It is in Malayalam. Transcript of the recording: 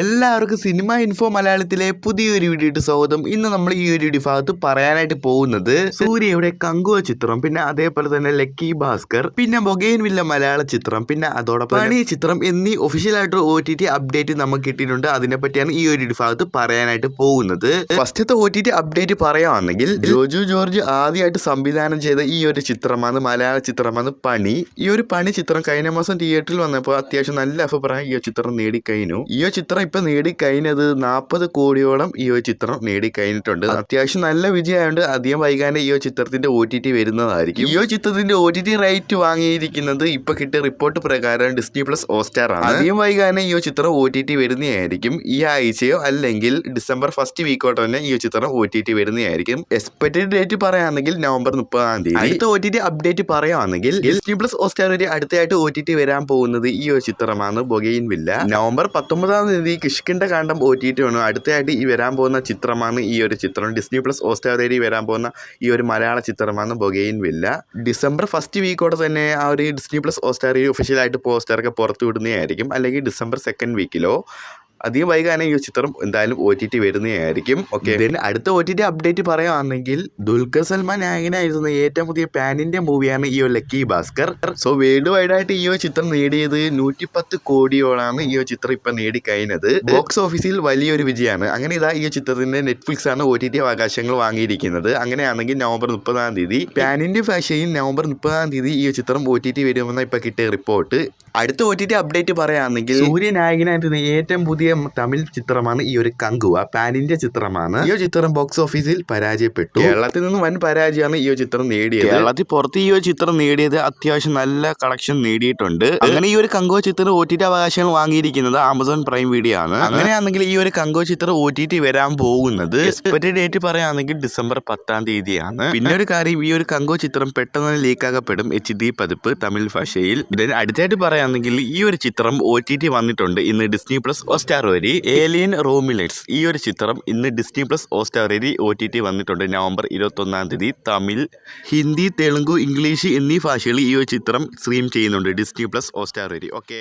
എല്ലാവർക്കും സിനിമ ഇൻഫോ മലയാളത്തിലെ പുതിയൊരു വീഡിയോയുടെ സ്വാഗതം. ഇന്ന് നമ്മൾ ഈ ഒരു വിഭാഗത്ത് പറയാനായിട്ട് പോകുന്നത് സൂര്യയുടെ കങ്കുവ ചിത്രം, പിന്നെ അതേപോലെ തന്നെ ലക്കി ഭാസ്കർ, പിന്നെ ബൊഗെയിൻവില്ല മലയാള ചിത്രം, പിന്നെ അതോടൊപ്പം പണി ചിത്രം എന്നീ ഒഫീഷ്യലായിട്ട് OTT അപ്ഡേറ്റ് നമുക്ക് കിട്ടിയിട്ടുണ്ട്. അതിനെപ്പറ്റിയാണ് ഈ ഒരു വിഭാഗത്ത് പറയാനായിട്ട് പോകുന്നത്. ഫസ്റ്റത്തെ OTT അപ്ഡേറ്റ് പറയുകയാണെങ്കിൽ ജോജു ജോർജ് ആദ്യമായിട്ട് സംവിധാനം ചെയ്ത ഈ ഒരു ചിത്രമാണ്, മലയാള ചിത്രമാണ് പണി. ഈ ഒരു പണി ചിത്രം കഴിഞ്ഞ മാസം തിയേറ്ററിൽ വന്നപ്പോൾ അത്യാവശ്യം നല്ല അഭിപ്രായം ഈ ചിത്രം നേടിക്കഴിഞ്ഞു. ഈ ചിത്രം ഇപ്പൊ നേടിക്കഴിഞ്ഞത് 40 കോടിയോളം ഈ ഒരു ചിത്രം നേടിക്കഴിഞ്ഞിട്ടുണ്ട്. അത്യാവശ്യം നല്ല വിജയമായതുകൊണ്ട് അധികം വൈകാതെ ഈ ചിത്രത്തിന്റെ OTT വരുന്നതായിരിക്കും. ഈ ചിത്രത്തിന്റെ OTT റൈറ്റ് വാങ്ങിയിരിക്കുന്നത് ഇപ്പൊ കിട്ടിയ റിപ്പോർട്ട് പ്രകാരം ഡിസ്നി പ്ലസ് ഹോട്ട്സ്റ്റാർ ആണ്. അധികം വൈകാതെ ഈ ചിത്രം OTT വരുന്നതായിരിക്കും. ഈ ആഴ്ചയോ അല്ലെങ്കിൽ ഡിസംബർ ഫസ്റ്റ് വീക്കോട്ടോ തന്നെ ഈ ചിത്രം OTT വരുന്നതായിരിക്കും. എക്സ്പെക്ടഡ് ഡേറ്റ് പറയുകയാണെങ്കിൽ നവംബർ 30-ാം തീയതി. അടുത്ത OTT അപ്ഡേറ്റ് പറയുകയാണെങ്കിൽ ഡിസ്നി പ്ലസ് ഹോട്ട്സ്റ്റാർ വരെ അടുത്തായിട്ട് OTT വരാൻ പോകുന്നത് ഈ ഒരു ചിത്രമാണ് ബൊഗെയിൻവില്ല. നവംബർ 19-ാം തീയതി കിഷ്കിണ്ട കാണ്ഡം OTT ആണ്. അടുത്തായിട്ട് ഈ വരാൻ പോകുന്ന ചിത്രമാണ് ഈ ഒരു ചിത്രം. ഡിസ്നി പ്ലസ് ഹോട്ട്സ്റ്റാർ വരെ വരാൻ പോകുന്ന ഈ ഒരു മലയാള ചിത്രമാണ് ബൊഗെയിൻവില്ല. ഡിസംബർ ഫസ്റ്റ് വീക്കോടെ തന്നെ ആ ഒരു ഡിസ്നി പ്ലസ് ഹോട്ട്സ്റ്റാർ ഒഫീഷ്യലായിട്ട് പോസ്റ്ററൊക്കെ പുറത്തു വിടുന്നതായിരിക്കും. അല്ലെങ്കിൽ ഡിസംബർ സെക്കൻഡ് വീക്കിലോ അധികം വൈകാതെ ഈ ചിത്രം എന്തായാലും OTT വരുന്നതായിരിക്കും. ഓക്കെ, അടുത്ത OTT അപ്ഡേറ്റ് പറയുകയാണെങ്കിൽ ദുൽഖർ സൽമാൻ നായകനായിരുന്ന ഏറ്റവും പുതിയ പാൻ ഇന്ത്യ മൂവിയാണ് ഈ lucky Bhaskar. So world wide ആയിട്ട് ഈ ചിത്രം നേടിയത് 110 കോടിയോളാണ് ഈ ചിത്രം ഇപ്പൊ നേടിക്കഴിഞ്ഞത്. ബോക്സ് ഓഫീസിൽ വലിയൊരു വിജയമാണ്. അങ്ങനെ ഇതാ ഈ ചിത്രത്തിന്റെ നെറ്റ്ഫ്ലിക്സ് ആണ് OTT അവകാശങ്ങൾ വാങ്ങിയിരിക്കുന്നത്. അങ്ങനെയാണെങ്കിൽ നവംബർ 30-ാം തീയതി പാൻ ഇന്ത്യ ഭാഷയിൽ നവംബർ 30-ാം തീയതി ഈ ചിത്രം OTT വരുമെന്ന ഇപ്പൊ കിട്ടിയ റിപ്പോർട്ട്. അടുത്ത OTT അപ്ഡേറ്റ് പറയുകയാണെങ്കിൽ സൂര്യ നായകനായിരുന്ന ഏറ്റവും പുതിയ തമിഴ് ചിത്രമാണ് ഈ ഒരു കങ്കുവ. പാൻ ഇന്ത്യ ചിത്രമാണ്. ഈ ചിത്രം ബോക്സ് ഓഫീസിൽ പരാജയപ്പെട്ടു. കേരളത്തിൽ നിന്ന് വൻ പരാജയമാണ് ഈ ചിത്രം നേടിയത്. കേരളത്തിൽ പുറത്ത് ഈ ചിത്രം നേടിയത് അത്യാവശ്യം നല്ല കളക്ഷൻ നേടിയിട്ടുണ്ട്. അങ്ങനെ ഈ ഒരു കങ്കുവ ചിത്രം OTT അവകാശങ്ങൾ വാങ്ങിയിരിക്കുന്നത് ആമസോൺ പ്രൈം വീഡിയോ ആണ്. അങ്ങനെയാണെങ്കിൽ ഈ ഒരു കങ്കുവ ചിത്രം OTT വരാൻ പോകുന്നത് എക്സ്പെക്ടഡ് ഡേറ്റ് പറയുകയാണെങ്കിൽ ഡിസംബർ 10-ാം തീയതിയാണ്. പിന്നെ ഒരു കാര്യം, ഈ ഒരു കങ്കുവ ചിത്രം പെട്ടെന്ന് ലീക്കാക്കപ്പെടും HD പതിപ്പ് തമിഴ് ഭാഷയിൽ. അടുത്തായിട്ട് പറയുകയാണെങ്കിൽ ഈ ഒരു ചിത്രം OTT വന്നിട്ടുണ്ട് ഇന്ന് ഡിസ്നി പ്ലസ് ഹോട്ട്സ്റ്റാർ വഴി. ഏലിയൻ റോമിലറ്റ്സ് ഈ ഒരു ചിത്രം ഇന്ന് ഡിസ്നി പ്ലസ് ഹോട്ട്സ്റ്റാർ വഴി OTT വന്നിട്ടുണ്ട് നവംബർ 21-ാം തീയതി. തമിഴ്, ഹിന്ദി, തെലുങ്ക്, ഇംഗ്ലീഷ് എന്നീ ഭാഷകളിൽ ഈ ഒരു ചിത്രം സ്ട്രീം ചെയ്യുന്നുണ്ട് ഡിസ്നി പ്ലസ് ഹോട്ട്സ്റ്റാർ വഴി. ഓക്കെ.